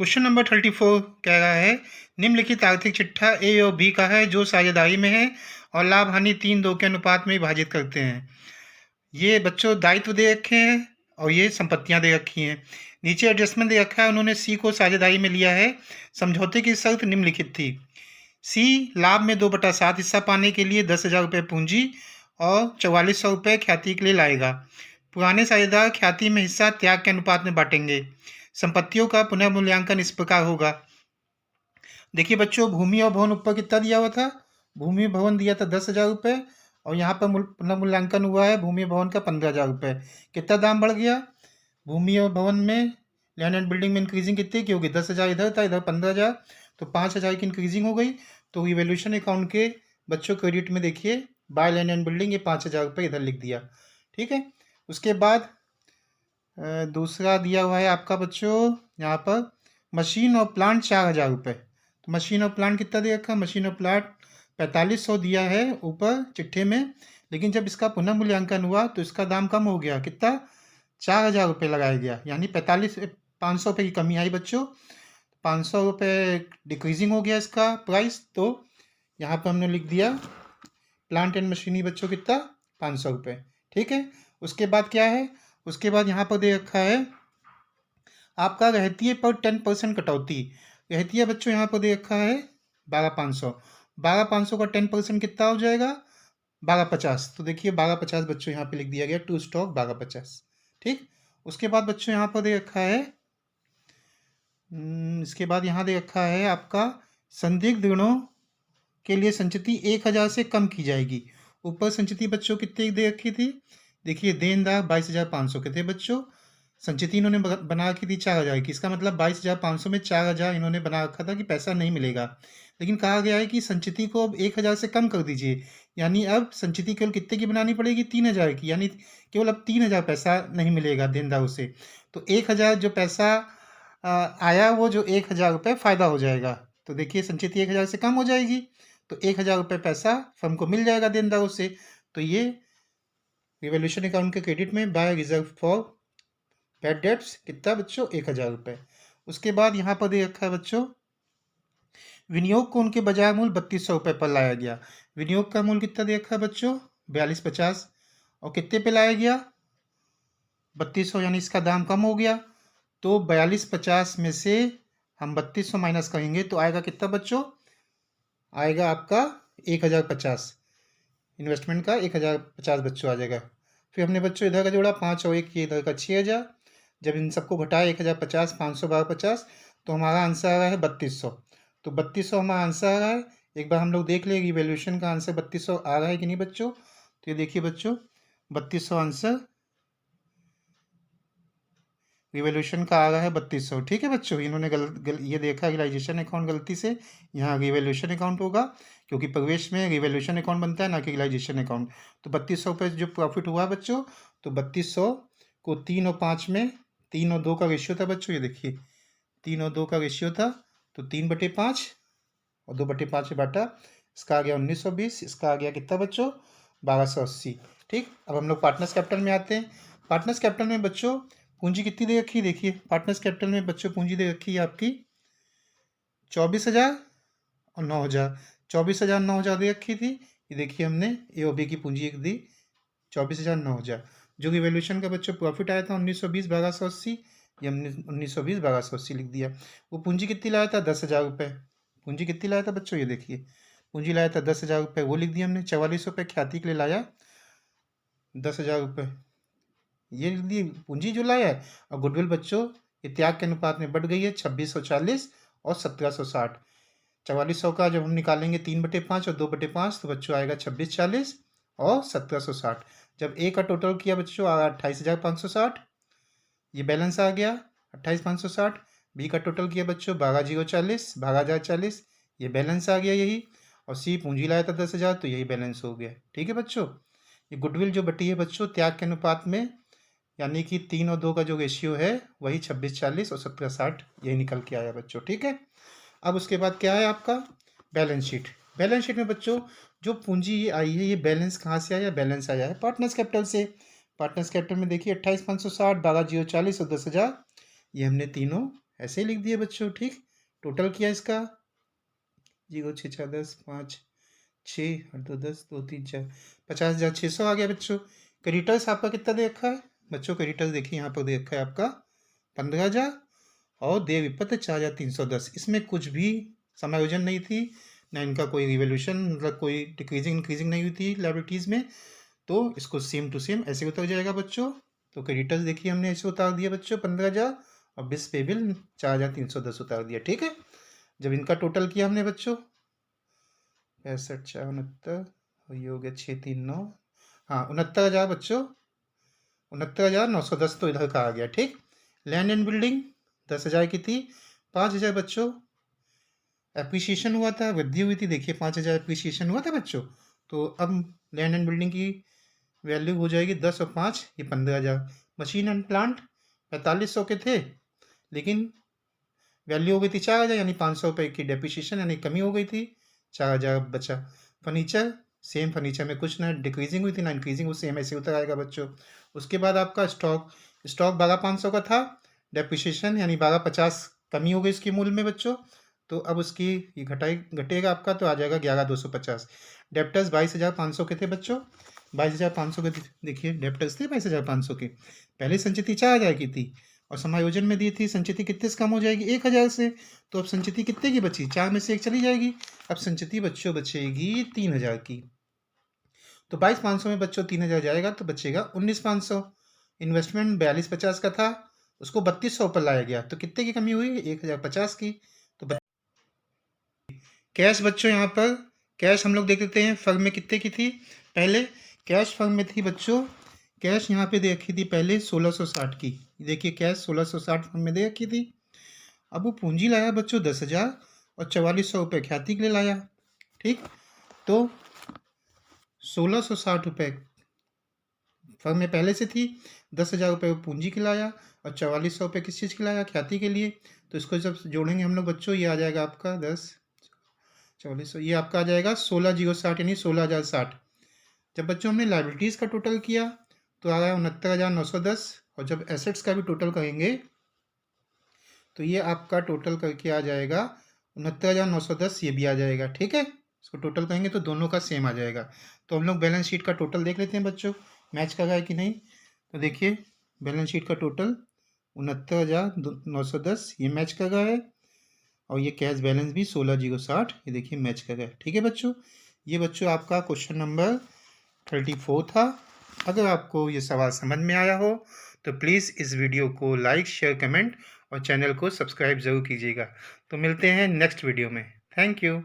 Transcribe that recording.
Question number 34 कह रहा है निम्नलिखित आर्थिक चिट्ठा ए और बी का है जो साझेदारी में है और लाभ हानि 3:2 के अनुपात में विभाजित करते हैं। ये बच्चों दायित्व दे रखे हैं और ये संपत्तियां दे रखी हैं। नीचे एडजस्टमेंट दे रखा है, उन्होंने सी को साझेदारी में लिया है। समझौते की शर्त निम्नलिखित थी। सी लाभ में 2/7 हिस्सा पाने के लिए 10,000 रुपये पूंजी और 4400 रुपये ख्याति के लिए लाएगा। पुराने साझेदार ख्याति में हिस्सा त्याग के अनुपात में बांटेंगे। संपत्तियों का पुनर्मूल्यांकन इस प्रकार होगा। देखिए बच्चों, भूमि और भवन ऊपर कितना दिया हुआ था? भूमि भवन दिया था 10,000 रुपये और यहाँ पर पुनर्मूल्यांकन हुआ है भूमि भवन का 15,000 रुपये। कितना दाम बढ़ गया? भूमि और भवन में लैंड एंड बिल्डिंग में इंक्रीजिंग कितनी की होगी? 10,000 इधर था, इधर 15,000, तो 5,000 की इंक्रीजिंग हो गई। तो रिवैल्यूएशन अकाउंट के बच्चों क्रेडिट में देखिए बाय लैंड एंड बिल्डिंग ये 5,000 रुपये इधर लिख दिया। ठीक है। उसके बाद दूसरा दिया हुआ है आपका बच्चों यहाँ पर मशीन और प्लांट 4,000 रुपये। तो मशीन और प्लांट कितना दे रखा? मशीन और प्लांट 4500 दिया है ऊपर चिट्ठे में, लेकिन जब इसका पुनर्मूल्यांकन हुआ तो इसका दाम कम हो गया। कितना? 4,000 रुपये लगाया गया, यानी 500 रुपये की कमी आई बच्चों। 500 रुपये डिक्रीजिंग हो गया इसका प्राइस। तो यहाँ पर हमने लिख दिया प्लांट एंड मशीनरी बच्चों कितना? 500 रुपये। ठीक है। उसके बाद क्या है? उसके बाद यहाँ पर दे रखा है आपका रहतिये पर 10% कटौती। रहतिया बच्चों यहाँ पर दे रखा है 12,500। 12,500 का 10% कितना हो जाएगा? 12,50। तो देखिए 12,50 बच्चों यहाँ पे लिख दिया गया, टू स्टॉक 12,50। ठीक। उसके बाद बच्चों यहाँ पर दे रखा है इसके बाद यहाँ दे रखा है आपका संदिग्ध ऋणों के लिए संचिति 1,000 से कम की जाएगी। ऊपर संचिति बच्चों कितने दे रखी थी? देखिए देनदार 22,500 के थे बच्चों, संचिति इन्होंने बना रखी थी 4,000 की। इसका मतलब 22,500 में 4,000 इन्होंने बना रखा था कि पैसा नहीं मिलेगा, लेकिन कहा गया है कि संचिति को अब 1,000 से कम कर दीजिए, यानी अब संचिति केवल कितने की बनानी पड़ेगी? 3,000 की, यानी केवल अब 3,000 पैसा नहीं मिलेगा देनदारों से। तो 1,000 जो पैसा आया वो जो 1,000 रुपये फ़ायदा हो जाएगा। तो देखिए संचिति 1,000 से कम हो जाएगी तो 1,000 रुपये पैसा फर्म को मिल जाएगा देनदारों से। तो ये रिवैल्यूएशन अकाउंट के क्रेडिट में by reserve for bad debts कितना बच्चों? 1,000 रुपये। उसके बाद यहाँ पर दे रखा है बच्चों विनियोग को उनके बाजार मूल्य 3,200 रुपये पर लाया गया। विनियोग का मूल्य कितना दे रखा है बच्चों? 42,50। और कितने पे लाया गया? 3,200, यानी इसका दाम कम हो गया। तो 42,50 में से हम 3,200 माइनस करेंगे तो आएगा कितना बच्चों? आएगा आपका 1,050। इन्वेस्टमेंट का 1,050 बच्चों आ जाएगा। फिर हमने बच्चों इधर का जोड़ा 5 और 1 ये इधर का 6,000। जब इन सबको घटाया 1,050, 500, 12,50 तो हमारा आंसर आ रहा है 3,200। तो 3,200 हमारा आंसर आ रहा है। एक बार हम लोग देख लेंगे रिवैल्यूएशन का आंसर 3,200 आ रहा है कि नहीं बच्चों। तो ये देखिए बच्चों 3,200 आंसर रिवैल्यूएशन का आ रहा है 3,200। ठीक है बच्चों, इन्होंने ये देखा रियलाइजेशन अकाउंट गलती से, यहाँ रिवैल्यूएशन अकाउंट होगा क्योंकि प्रवेश में रिवैल्यूएशन अकाउंट बनता है ना कि रियलाइजेशन अकाउंट। तो 3,200 रुपये जो प्रॉफिट हुआ बच्चों, तो 3,200 को 3 और 5 में 3 और 2 का रेशियो था बच्चों। ये देखिए 3 और 2 का रेशियो था, तो 3/5 और 2/5 में बांटा। इसका आ गया 1,920, इसका आ गया कितना बच्चों? 1,280। ठीक। अब हम लोग पार्टनर्स कैपिटल में आते हैं। पार्टनर्स कैपिटल में बच्चों पूंजी कितनी दे रखी है? देखिए पार्टनर्स कैपिटल में बच्चों पूंजी दे रखी है आपकी 24,000 और 9,000। 24,000 9,000 दे रखी थी। ये देखिए हमने ए और बी की पूंजी एक दी 24,000 9,000। जो रिवैल्यूएशन का बच्चों प्रॉफिट आया था 1,920 1,280, ये हमने 1,920 1,280 लिख दिया। वो पूंजी कितनी लाया था? 10,000 रुपये। पूंजी कितनी लाया था बच्चों? ये देखिए पूंजी लाया था 10,000 रुपये, वो लिख दिया हमने। 44 रुपये ख्याति के लिए लाया 10,000 रुपये, ये लिख दी पूंजी जो लाया है। और गुडविल बच्चों ये त्याग के अनुपात में बढ़ गई है 2640 और 1760। 4400 का जब हम निकालेंगे 3/5 और 2/5 तो बच्चों आएगा 2640 और 1760। जब ए का टोटल किया बच्चों आ 28,560, ये बैलेंस आ गया 28,560। बी का टोटल किया बच्चों 12,040 12,040, ये बैलेंस आ गया यही। और सी पूंजी लाया था 10,000 तो यही बैलेंस हो गया। ठीक है बच्चों, ये गुडविल जो बटी है बच्चों त्याग के अनुपात में, यानी कि 3 और 2 का जो रेशियो है वही 2640 और 1760 यही निकल के आया बच्चों। ठीक है। अब उसके बाद क्या है आपका बैलेंस शीट। बैलेंस शीट में बच्चों जो पूंजी आई है ये बैलेंस कहाँ से आया? बैलेंस आया है पार्टनर्स कैपिटल से। पार्टनर्स कैपिटल में देखिए 28,560 12,040 और 10,000 ये हमने तीनों ऐसे ही लिख दिए बच्चों। ठीक, टोटल किया इसका 0 6 4 10 5 6 8 2 10 2 3 4 50,600 आ गया बच्चों। क्रेडिटर्स आपका कितना दे रखा है बच्चों? क्रेडिटर्स देखिए यहाँ पर दे रखा है आपका 15,000 और देय विपत्र 4,310। इसमें कुछ भी समायोजन नहीं थी, ना इनका कोई रिवोल्यूशन, मतलब कोई डिक्रीजिंग इंक्रीजिंग नहीं हुई थी लाइबिलिटीज़ में। तो इसको सेम टू सेम ऐसे उतर जाएगा बच्चों। तो क्रेडिटर्स देखिए हमने ऐसे उतार दिया बच्चों 15,000 और बिस पेबिल 4,310 उतार दिया। ठीक है, जब इनका टोटल किया हमने बच्चों 65 4 69 और ये हो गया 639, हाँ 69,000 बच्चों, 69,910 तो इधर का आ गया। ठीक, लैंड एंड बिल्डिंग 10,000 की थी, 5,000 बच्चों एप्रिसिएशन हुआ था, वृद्धि हुई थी। देखिए 5,000 एप्रिसिएशन हुआ था बच्चों। तो अब लैंड एंड बिल्डिंग की वैल्यू हो जाएगी 10 और 5 ये 15,000। मशीन एंड प्लांट 4500 के थे, लेकिन वैल्यू हो गई थी 4,000, यानी 500 रुपये की डेप्रिसिएशन यानी कमी हो गई थी, 4,000 बचा। फर्नीचर सेम, फर्नीचर में कुछ ना डिक्रीजिंग हुई थी ना इंक्रीजिंग, वो सेम ऐसे उतर आएगा बच्चों। उसके बाद आपका स्टॉक 12,500 का था, डेप्रिसिएशन यानी 12,50 कमी हो गई इसके मूल्य में बच्चों। तो अब उसकी ये घटेगा आपका, तो आ जाएगा 11,250। डेप्टर्स 22,500 के थे बच्चों, 22,500 के देखिए डेप्टर्स थे 22,500 के। पहले संचिति 4,000 की थी और समायोजन में दी थी संचिति कितने से कम हो जाएगी 1,000 से। तो अब संचिति कितने की बची? 4 में से 1 चली जाएगी। अब संचिति बच्चों बचेगी 3,000 की। तो 22,500 में बच्चों 3,000 जाएगा तो बचेगा 19,500। इन्वेस्टमेंट 42,50 का था, उसको 3,200 पर लाया गया, तो कितने की कमी हुई? 1,050 की। तो कैश बच्चों, यहाँ पर कैश हम लोग देख लेते हैं फर्म में कितने की थी। पहले कैश फर्म में थी बच्चों, कैश यहाँ पे दे रखी थी पहले 1660 की। देखिए कैश 1660 फर्म में दे रखी थी। अब वो पूंजी लाया बच्चों 10,000 और 4,400 रुपये ख्याति के लिए लाया। ठीक, तो 1660 रुपये फर्म में पहले से थी, 10,000 रुपये पूंजी के लाया और 4,400 रुपये किस चीज़ के लाया? ख्याति के लिए। तो इसको जब जोड़ेंगे हम लोग बच्चों, ये आ जाएगा आपका 10 4400, ये आपका आ जाएगा 16,060 यानी 16,060। जब बच्चों हमने लाइबिलिटीज़ का टोटल किया तो आ गया 69,910, और जब एसेट्स का भी टोटल करेंगे तो ये आपका टोटल करके आ जाएगा 69,910, ये भी आ जाएगा। ठीक है, इसको टोटल करेंगे तो दोनों का सेम आ जाएगा। तो हम लोग बैलेंस शीट का टोटल देख लेते हैं बच्चों, मैच कर रहा है कि नहीं। तो देखिए बैलेंस शीट का टोटल 69,910 ये मैच कर रहा है, और ये कैश बैलेंस भी 16,060 ये देखिए मैच कर रहा है। ठीक है बच्चों, ये बच्चों आपका क्वेश्चन नंबर 34 था। अगर आपको ये सवाल समझ में आया हो तो प्लीज़ इस वीडियो को लाइक शेयर कमेंट और चैनल को सब्सक्राइब ज़रूर कीजिएगा। तो मिलते हैं नेक्स्ट वीडियो में। Thank you.